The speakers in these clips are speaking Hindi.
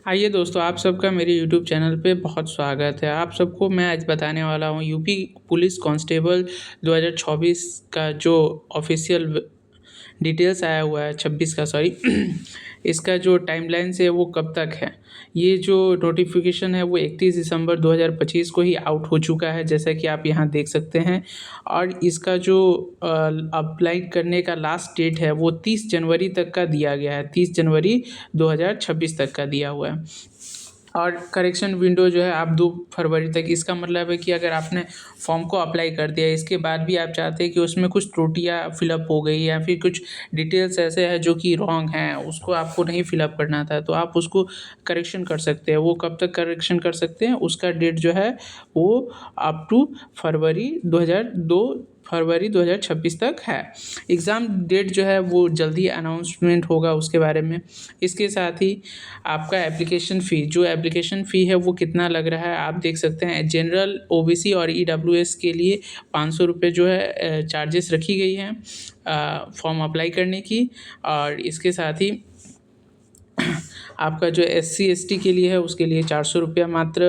आइए दोस्तों, आप सबका मेरे यूट्यूब चैनल पे बहुत स्वागत है। आप सबको मैं आज बताने वाला हूँ यूपी पुलिस कांस्टेबल 2024 का जो ऑफिशियल डिटेल्स आया हुआ है, 26 का सॉरी इसका जो टाइमलाइन्स है वो कब तक है। ये जो नोटिफिकेशन है वो 31 दिसंबर 2025 को ही आउट हो चुका है, जैसा कि आप यहाँ देख सकते हैं। और इसका जो अप्लाई करने का लास्ट डेट है वो 30 जनवरी तक का दिया गया है, 30 जनवरी 2026 तक का दिया हुआ है। और करेक्शन विंडो जो है आप 2 फरवरी तक। इसका मतलब है कि अगर आपने फॉर्म को अप्लाई कर दिया, इसके बाद भी आप चाहते हैं कि उसमें कुछ त्रुटियां फिलअप हो गई या फिर कुछ डिटेल्स ऐसे हैं जो कि रॉन्ग हैं, उसको आपको नहीं फिलअप करना था, तो आप उसको करेक्शन कर सकते हैं। वो कब तक करेक्शन कर सकते हैं, उसका डेट जो है वो अप टू फरवरी 2026 तक है। एग्ज़ाम डेट जो है वो जल्दी अनाउंसमेंट होगा उसके बारे में। इसके साथ ही आपका एप्लीकेशन फ़ी है वो कितना लग रहा है आप देख सकते हैं। जनरल, ओबीसी और ईडब्ल्यूएस के लिए 500 रुपये जो है चार्जेस रखी गई हैं फॉर्म अप्लाई करने की। और इसके साथ ही आपका जो एससी एसटी के लिए है उसके लिए 400 रुपया मात्र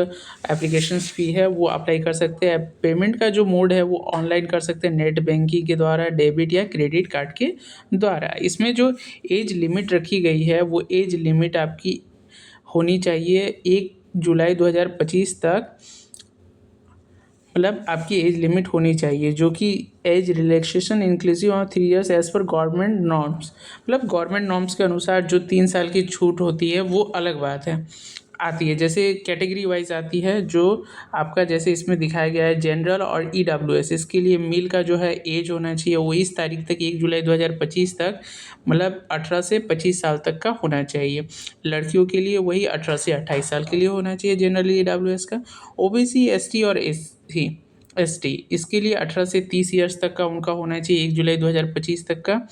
एप्लीकेशन फ़ी है, वो अप्लाई कर सकते हैं। पेमेंट का जो मोड है वो ऑनलाइन कर सकते हैं, नेट बैंकिंग के द्वारा, डेबिट या क्रेडिट कार्ड के द्वारा। इसमें जो एज लिमिट रखी गई है वो एज लिमिट आपकी होनी चाहिए 1 जुलाई 2025 तक, मतलब आपकी एज लिमिट होनी चाहिए, जो कि age relaxation inclusive of 3 years as per government norms. मतलब गवर्नमेंट नॉर्म्स के अनुसार जो 3 साल की छूट होती है वो अलग बात है, आती है। जैसे कैटेगरी वाइज आती है, जो आपका जैसे इसमें दिखाया गया है जनरल और ईडब्ल्यूएस, इसके लिए मेल का जो है एज होना चाहिए वो इस तारीख तक 1 जुलाई 2025 तक, मतलब 18 से 25 साल तक का होना चाहिए। लड़कियों के लिए वही 18 से 28 साल के लिए होना चाहिए जनरल ईडब्ल्यूएस का। ओबीसी, एसटी और एसटी इसके लिए 18 से 30 ईयर्स तक का उनका होना चाहिए 1 जुलाई 2025 तक का।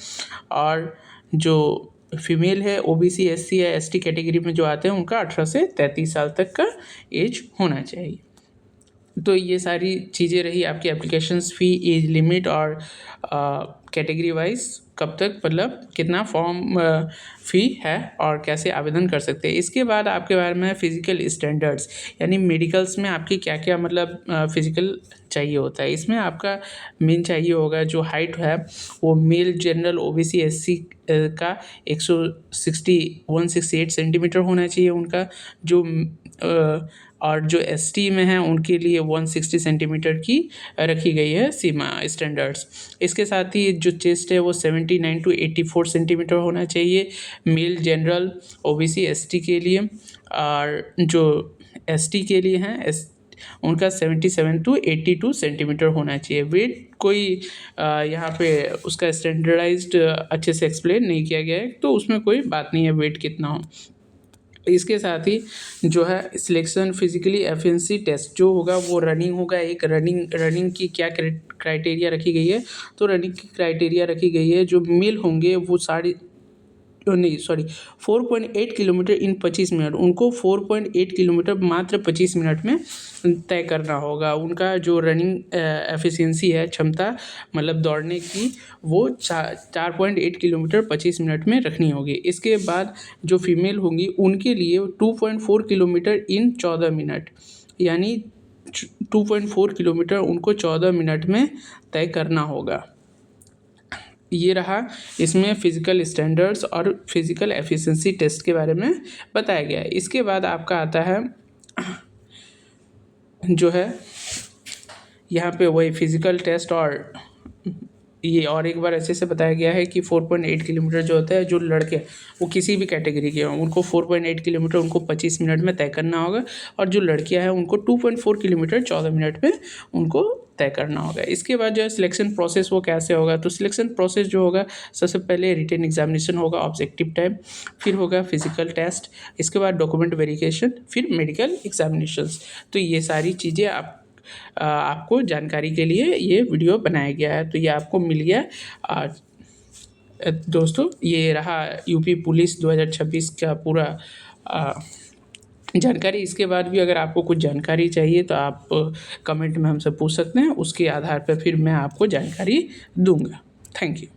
और जो फीमेल है ओबीसी, एससी या एसटी कैटेगरी में जो आते हैं उनका 18 से 33 साल तक का एज होना चाहिए। तो ये सारी चीज़ें रही आपकी एप्लीकेशंस फ़ी, एज लिमिट और कैटेगरी वाइज कब तक, मतलब कितना फॉर्म फ़ी है और कैसे आवेदन कर सकते हैं। इसके बाद आपके बारे में फिज़िकल स्टैंडर्ड्स, यानी मेडिकल्स में आपकी क्या क्या मतलब फ़िज़िकल चाहिए होता है। इसमें आपका मेन चाहिए होगा जो हाइट है वो मेल जनरल ओबीसी एससी का 168 सेंटीमीटर होना चाहिए उनका, जो और जो एसटी में हैं उनके लिए 160 सेंटीमीटर की रखी गई है सीमा स्टैंडर्ड्स। इसके साथ ही जो चेस्ट है वो 79 टू 84 सेंटीमीटर होना चाहिए मेल जनरल ओबीसी एसटी के लिए। और जो एसटी के लिए हैं उनका 77 टू 82 सेंटीमीटर होना चाहिए। वेट कोई यहाँ पे उसका स्टैंडर्डाइज्ड अच्छे से एक्सप्लेन नहीं किया गया है, तो उसमें कोई बात नहीं है वेट कितना हो। इसके साथ ही जो है सिलेक्शन फिजिकली एफिशिएंसी टेस्ट जो होगा वो रनिंग होगा। एक रनिंग की क्या क्राइटेरिया रखी गई है, तो रनिंग की क्राइटेरिया रखी गई है जो मेल होंगे वो 4.8 किलोमीटर इन 25 मिनट, उनको 4.8 किलोमीटर मात्र 25 मिनट में तय करना होगा। उनका जो रनिंग एफिशिएंसी है, क्षमता मतलब दौड़ने की, वो 4.8 किलोमीटर 25 मिनट में रखनी होगी। इसके बाद जो फीमेल होंगी उनके लिए 2.4 किलोमीटर इन 14 मिनट, यानी 2.4 किलोमीटर उनको 14 मिनट में तय करना होगा। ये रहा इसमें फ़िज़िकल स्टैंडर्ड्स और फिज़िकल एफिशिएंसी टेस्ट के बारे में बताया गया है। इसके बाद आपका आता है जो है यहाँ पे वही फिज़िकल टेस्ट, और ये और एक बार अच्छे से बताया गया है कि 4.8 किलोमीटर जो होता है, जो लड़के वो किसी भी कैटेगरी के हों उनको 4.8 किलोमीटर उनको 25 मिनट में तय करना होगा, और जो लड़कियां हैं उनको 2.4 किलोमीटर 14 मिनट में उनको तय करना होगा। इसके बाद जो है सिलेक्शन प्रोसेस वो कैसे होगा, तो सिलेक्शन प्रोसेस जो होगा सबसे पहले रिटन एग्जामिनेशन होगा, ऑब्जेक्टिव टाइप, फिर होगा फिजिकल टेस्ट, इसके बाद डॉक्यूमेंट वेरिफिकेशन, फिर मेडिकल एग्जामिनेशंस। तो ये सारी चीज़ें आपको जानकारी के लिए ये वीडियो बनाया गया है, तो ये आपको मिल गया। दोस्तों ये रहा यूपी पुलिस 2026 का पूरा जानकारी। इसके बाद भी अगर आपको कुछ जानकारी चाहिए तो आप कमेंट में हमसे पूछ सकते हैं, उसके आधार पर फिर मैं आपको जानकारी दूंगा। Thank you.